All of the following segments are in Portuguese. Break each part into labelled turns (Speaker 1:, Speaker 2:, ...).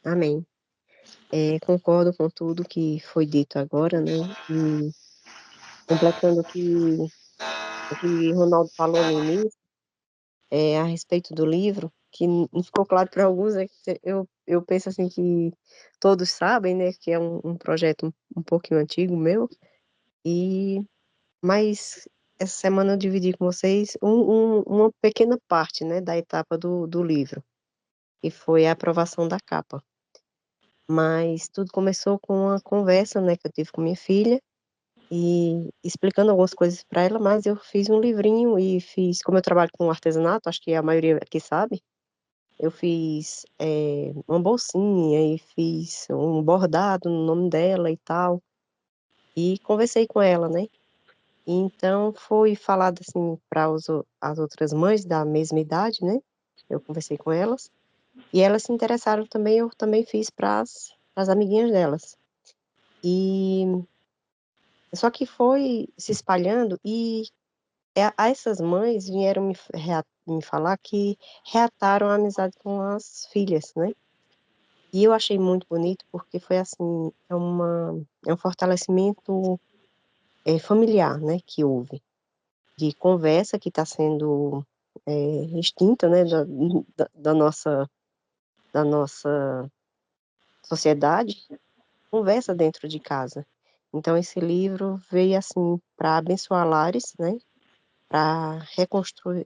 Speaker 1: Amém. Concordo com tudo que foi dito agora, né? E completando o que Ronaldo falou no início, a respeito do livro, que não ficou claro para alguns, é que eu penso assim que todos sabem, né, que é um projeto um pouquinho antigo meu, e mas essa semana eu dividi com vocês uma pequena parte, né, da etapa do livro, que foi a aprovação da capa. Mas tudo começou com uma conversa, né, que eu tive com minha filha, e explicando algumas coisas para ela, mas eu fiz um livrinho e fiz, como eu trabalho com artesanato, acho que a maioria aqui sabe, eu fiz uma bolsinha e fiz um bordado no nome dela e tal, e conversei com ela, né? Então foi falado assim para as outras mães da mesma idade, né? Eu conversei com elas e elas se interessaram também. Eu também fiz para as amiguinhas delas. E só que foi se espalhando e a essas mães vieram me falar que reataram a amizade com as filhas, né? E eu achei muito bonito porque foi assim, é um fortalecimento familiar, né, que houve, de conversa que está sendo extinta, né, da nossa sociedade, conversa dentro de casa. Então esse livro veio assim para abençoar lares, né, para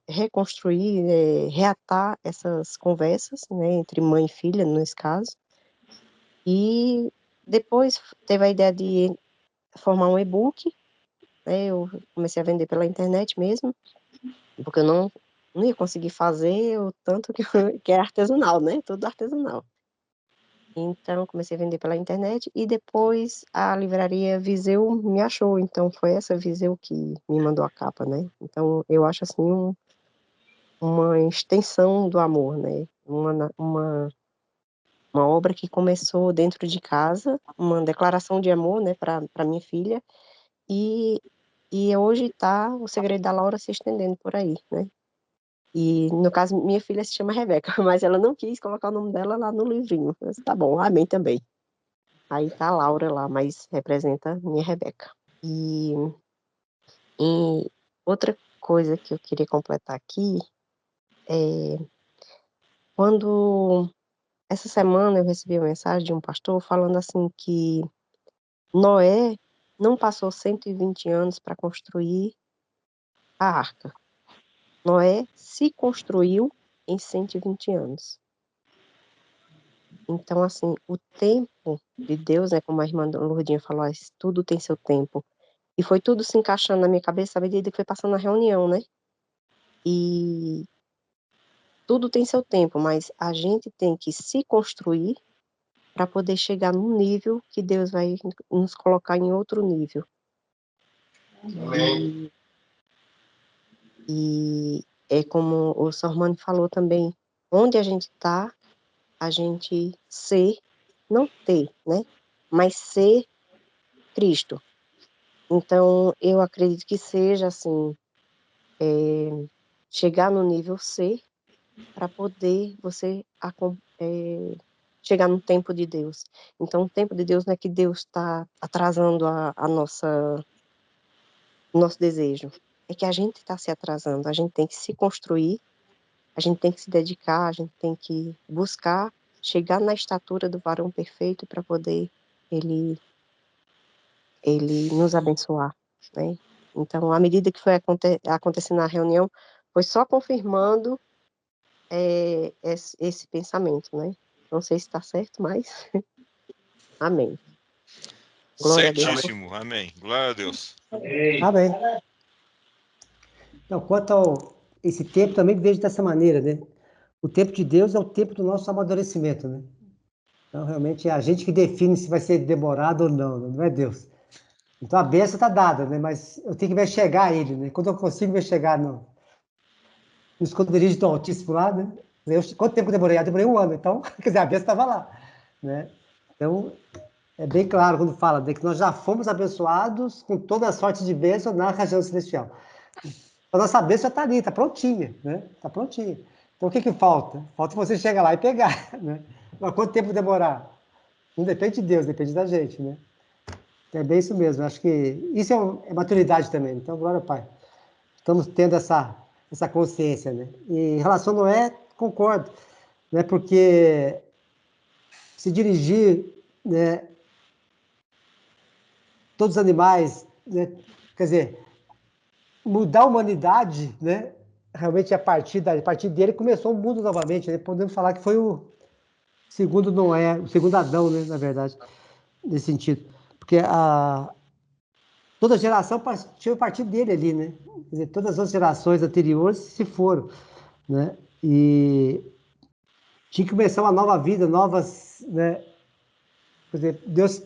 Speaker 1: reconstruir, reatar essas conversas, né, entre mãe e filha, nesse caso. E depois teve a ideia de formar um e-book, né, eu comecei a vender pela internet mesmo, porque eu não ia conseguir fazer o tanto que, que é artesanal, né, tudo artesanal. Então, comecei a vender pela internet e depois a livraria Viseu me achou, então foi essa Viseu que me mandou a capa, né. Então eu acho, assim, uma extensão do amor, né, uma obra que começou dentro de casa, uma declaração de amor, né, para minha filha, e hoje está O Segredo da Laura se estendendo por aí, né. E, no caso, minha filha se chama Rebeca, mas ela não quis colocar o nome dela lá no livrinho. Eu disse: "Tá bom, amém também". Aí tá a Laura lá, mas representa minha Rebeca. E outra coisa que eu queria completar aqui, é quando essa semana eu recebi uma mensagem de um pastor falando assim que Noé não passou 120 anos para construir a arca. Noé se construiu em 120 anos. Então, assim, o tempo de Deus, né, como a irmã Lourdinha falou, tudo tem seu tempo. E foi tudo se encaixando na minha cabeça à medida que foi passando a reunião, né. E tudo tem seu tempo, mas a gente tem que se construir para poder chegar num nível que Deus vai nos colocar em outro nível.
Speaker 2: Amém.
Speaker 1: E é como o Sormani falou também, onde a gente está, a gente ser, não ter, né, mas ser Cristo. Então eu acredito que seja assim, chegar no nível C, para poder você chegar no tempo de Deus. Então o tempo de Deus não é que Deus está atrasando a nossa o nosso desejo, é que a gente está se atrasando, a gente tem que se construir. A gente tem que se dedicar, a gente tem que buscar chegar na estatura do varão perfeito para poder ele nos abençoar, né. Então, à medida que foi acontecendo a reunião, foi só confirmando, esse pensamento, né. Não sei se está certo, mas amém. Glória a Deus por
Speaker 3: Certíssimo, amém. Glória a Deus.
Speaker 2: Amém. Então, quanto ao esse tempo, também vejo dessa maneira, né? O tempo de Deus é o tempo do nosso amadurecimento, né? Então, realmente, é a gente que define se vai ser demorado ou não, né? Não é Deus. Então, a bênção está dada, né? Mas eu tenho que ver chegar a Ele, né? Quando eu consigo ver chegar no esconderijo do Altíssimo lá, né? Quanto tempo eu demorei? Eu demorei 1 ano, então, quer dizer, a bênção estava lá, né? Então, é bem claro quando fala de que nós já fomos abençoados com toda a sorte de bênção na região celestial. A nossa bênção já está ali, está prontinha, né? Está prontinha. Então, o que falta? Falta você chegar lá e pegar, né? Mas quanto tempo demorar? Não depende de Deus, depende da gente, né? É bem isso mesmo. Acho que isso é maturidade também. Então, glória ao Pai. Estamos tendo essa consciência, né? E em relação a Noé, concordo, né? Porque se dirigir, né, todos os animais, né? Quer dizer, mudar a humanidade, né? Realmente a partir dele começou o mundo novamente, né? Podemos falar que foi o segundo Noé, o segundo Adão, né? Na verdade, nesse sentido, porque toda geração partiu a partir dele ali, né? Quer dizer, todas as gerações anteriores se foram, né? E tinha que começar uma nova vida, novas, né? Quer dizer, Deus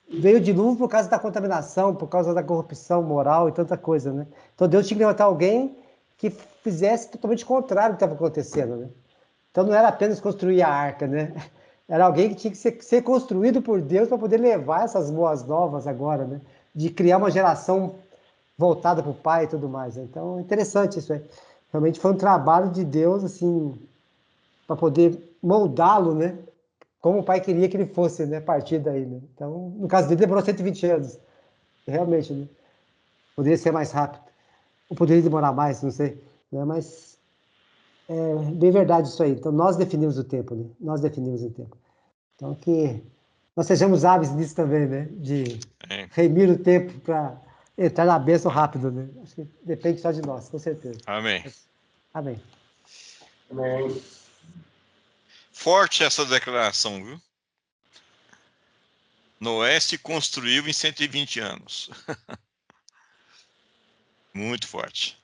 Speaker 2: veio de novo por causa da contaminação, por causa da corrupção moral e tanta coisa, né? Então Deus tinha que levantar alguém que fizesse totalmente o contrário do que estava acontecendo, né? Então não era apenas construir a arca, né? Era alguém que tinha que ser construído por Deus para poder levar essas boas novas agora, né? De criar uma geração voltada para o Pai e tudo mais. Então, interessante isso aí. Realmente foi um trabalho de Deus, assim, para poder moldá-lo, né? Como o Pai queria que ele fosse, né? A partir daí, né? Então, no caso dele, demorou 120 anos. Realmente, né? Poderia ser mais rápido. Ou poderia demorar mais, não sei. Né? Mas é bem verdade isso aí. Então, nós definimos o tempo, né? Nós definimos o tempo. Então, que nós sejamos hábeis nisso também, né? De
Speaker 3: É.
Speaker 2: remir o tempo para entrar na bênção rápido, né? Acho que depende só de nós, com certeza.
Speaker 3: Amém.
Speaker 2: Amém.
Speaker 3: Forte essa declaração, viu? Noé se construiu em 120 anos. Muito forte.